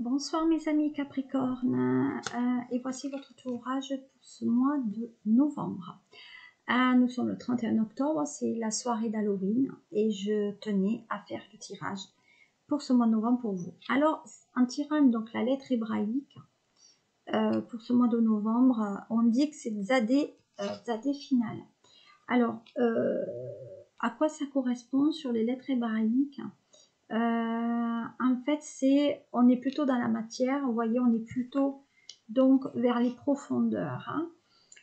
Bonsoir mes amis Capricorne, et voici votre tirage pour ce mois de novembre. Nous sommes le 31 octobre, c'est la soirée d'Halloween et je tenais à faire le tirage pour ce mois de novembre pour vous. Alors en tirant donc la lettre hébraïque pour ce mois de novembre, on dit que c'est Tzadé final. Alors à quoi ça correspond sur les lettres hébraïques? En fait, on est plutôt dans la matière, vous voyez, on est plutôt donc vers les profondeurs. Hein.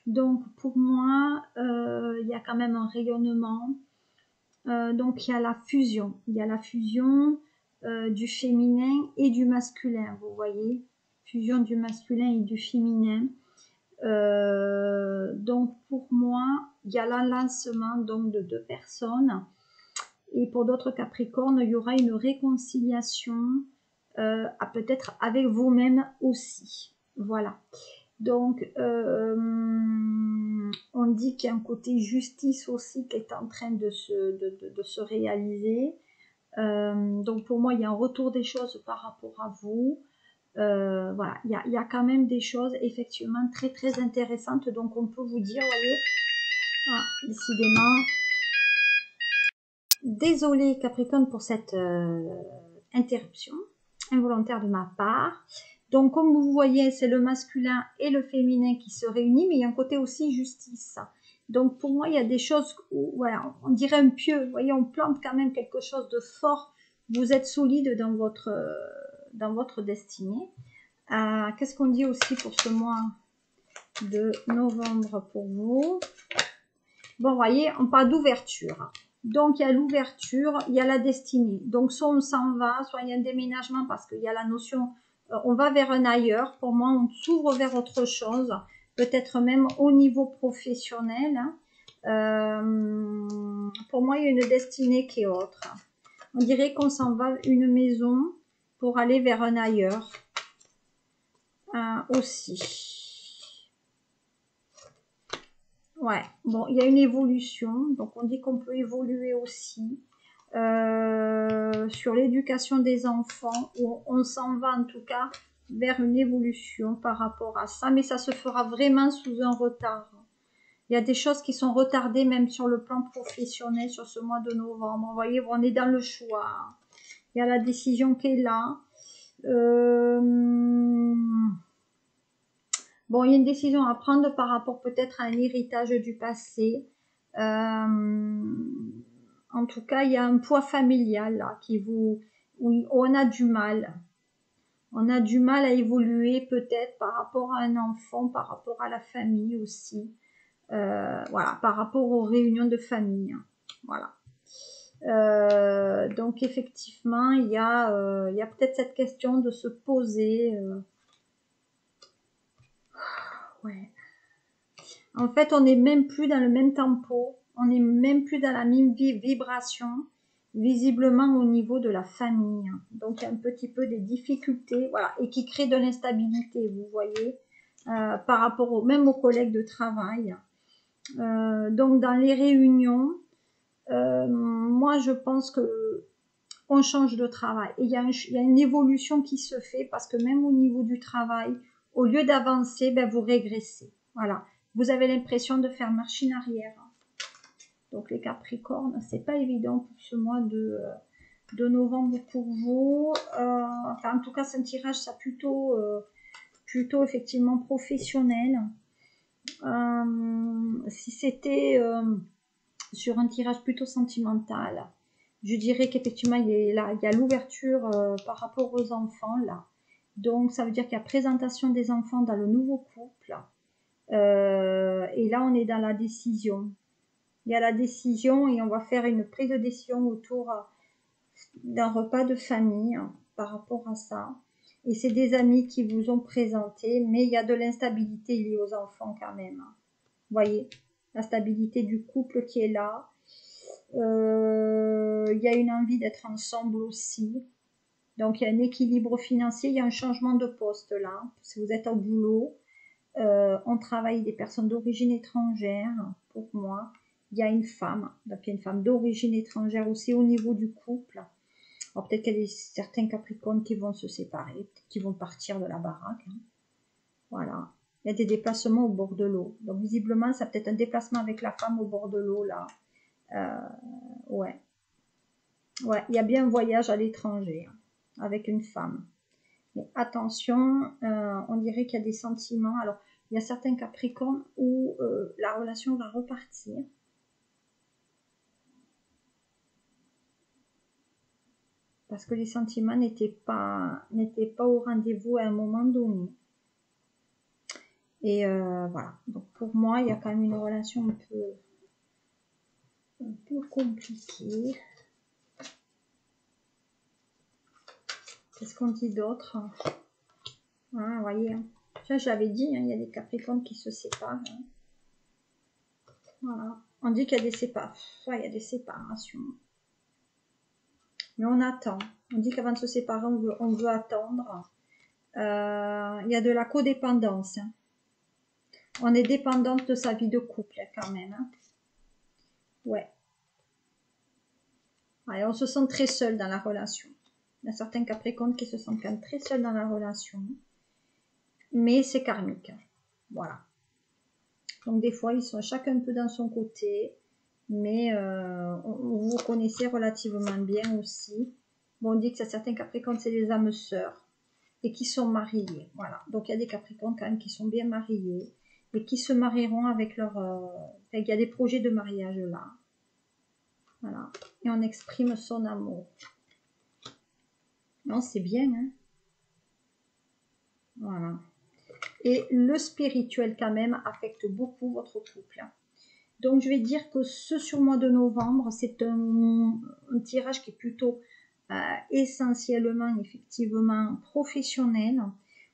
Donc pour moi, il y a quand même un rayonnement. Donc il y a la fusion, du féminin et du masculin, vous voyez, fusion du masculin et du féminin. Donc pour moi, il y a l'enlacement donc de deux personnes. Et pour d'autres Capricornes, il y aura une réconciliation peut-être avec vous-même aussi. Voilà. Donc, on dit qu'il y a un côté justice aussi qui est en train de se réaliser. Donc, pour moi, il y a un retour des choses par rapport à vous. Voilà, il y a quand même des choses effectivement très très intéressantes. Donc, on peut vous dire, vous voyez, décidément... Désolée Capricorne pour cette interruption involontaire de ma part. Donc comme vous voyez, c'est le masculin et le féminin qui se réunissent, mais il y a un côté aussi justice. Donc pour moi, il y a des choses où, voilà, on dirait un pieu. Vous voyez, on plante quand même quelque chose de fort. Vous êtes solide dans votre destinée. Qu'est-ce qu'on dit aussi pour ce mois de novembre pour vous? Bon, vous voyez, on parle d'ouverture. Donc, il y a l'ouverture, il y a la destinée. Donc, soit on s'en va, soit il y a un déménagement parce qu'il y a la notion, on va vers un ailleurs. Pour moi, on s'ouvre vers autre chose, peut-être même au niveau professionnel. Pour moi, il y a une destinée qui est autre. On dirait qu'on s'en va une maison pour aller vers un ailleurs aussi. Ouais, bon, il y a une évolution, donc on dit qu'on peut évoluer aussi sur l'éducation des enfants, où on s'en va en tout cas vers une évolution par rapport à ça, mais ça se fera vraiment sous un retard. Il y a des choses qui sont retardées même sur le plan professionnel sur ce mois de novembre. Vous voyez, on est dans le choix. Il y a la décision qui est là. Bon, il y a une décision à prendre par rapport peut-être à un héritage du passé. En tout cas, il y a un poids familial là où on a du mal. On a du mal à évoluer peut-être par rapport à un enfant, par rapport à la famille aussi. Voilà, par rapport aux réunions de famille. Voilà. Donc effectivement, il y a peut-être cette question de se poser. Ouais. En fait, on n'est même plus dans le même tempo, on n'est même plus dans la même vibration, visiblement au niveau de la famille. Donc, il y a un petit peu des difficultés, voilà, et qui créent de l'instabilité, vous voyez, par rapport même aux collègues de travail. Donc, dans les réunions, moi, je pense que on change de travail. Et il y a une évolution qui se fait parce que même au niveau du travail, au lieu d'avancer, ben, vous régressez. Voilà. Vous avez l'impression de faire machine arrière. Donc les Capricornes, c'est pas évident pour ce mois de novembre pour vous. Enfin, en tout cas, c'est un tirage ça plutôt effectivement professionnel. Si c'était sur un tirage plutôt sentimental, je dirais qu'effectivement il y a l'ouverture par rapport aux enfants là. Donc ça veut dire qu'il y a présentation des enfants dans le nouveau couple. Et là on est dans la décision. Il y a la décision et on va faire une prise de décision autour d'un repas de famille par rapport à ça. Et c'est des amis qui vous ont présenté, mais il y a de l'instabilité liée aux enfants quand même. Vous voyez, la stabilité du couple qui est là. Il y a une envie d'être ensemble aussi. Donc il y a un équilibre financier, il y a un changement de poste là. Si vous êtes au boulot, on travaille des personnes d'origine étrangère, pour moi. Il y a une femme, donc il y a une femme d'origine étrangère aussi au niveau du couple. Alors peut-être qu'il y a certains Capricornes qui vont se séparer, qui vont partir de la baraque. Hein. Voilà. Il y a des déplacements au bord de l'eau. Donc visiblement, ça peut être un déplacement avec la femme au bord de l'eau là. Ouais. Ouais, il y a bien un voyage à l'étranger hein, avec une femme. Mais attention, on dirait qu'il y a des sentiments. Alors, il y a certains Capricornes où la relation va repartir. Parce que les sentiments n'étaient pas au rendez-vous à un moment donné. Et voilà. Donc pour moi, il y a quand même une relation un peu compliquée. Qu'est-ce qu'on dit d'autre? Hein, vous voyez, hein. Ça j'avais dit, hein, il y a des Capricornes qui se séparent. Hein. Voilà. On dit qu'il y a des séparations. Ouais, il y a des séparations. Mais on attend. On dit qu'avant de se séparer, on veut attendre. Il y a de la codépendance. Hein. On est dépendante de sa vie de couple quand même. Hein. Ouais. Ouais. On se sent très seul dans la relation. Il y a certains Capricornes qui se sentent quand même très seuls dans la relation. Mais c'est karmique. Voilà. Donc des fois, ils sont chacun un peu dans son côté. Mais vous vous connaissez relativement bien aussi. Bon, on dit que certains Capricornes, c'est des âmes sœurs. Et qui sont mariés. Voilà. Donc il y a des Capricornes quand même qui sont bien mariés et qui se marieront avec leur... il y a des projets de mariage là. Voilà. Et on exprime son amour. Non, c'est bien. Hein. Voilà. Et le spirituel quand même affecte beaucoup votre couple. Donc je vais dire que ce sur mois de novembre, c'est un tirage qui est plutôt essentiellement, effectivement, professionnel.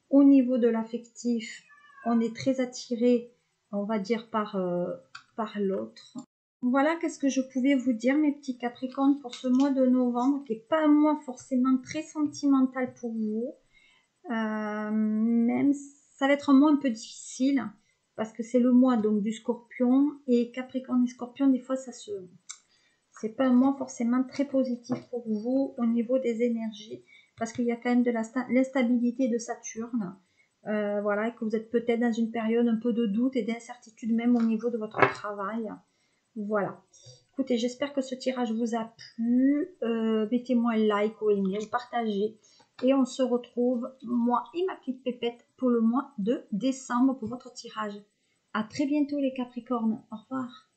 Au niveau de l'affectif, on est très attiré, on va dire, par l'autre. Voilà, qu'est-ce que je pouvais vous dire, mes petits Capricornes, pour ce mois de novembre, qui n'est pas un mois forcément très sentimental pour vous. Même, ça va être un mois un peu difficile, parce que c'est le mois donc du Scorpion, et Capricorne et Scorpion, des fois, c'est pas un mois forcément très positif pour vous au niveau des énergies, parce qu'il y a quand même de l'instabilité de Saturne. Voilà, et que vous êtes peut-être dans une période un peu de doute et d'incertitude même au niveau de votre travail. Voilà. Écoutez, j'espère que ce tirage vous a plu. Mettez-moi un like ou email, partagez. Et on se retrouve, moi et ma petite pépette, pour le mois de décembre pour votre tirage. À très bientôt les Capricornes. Au revoir.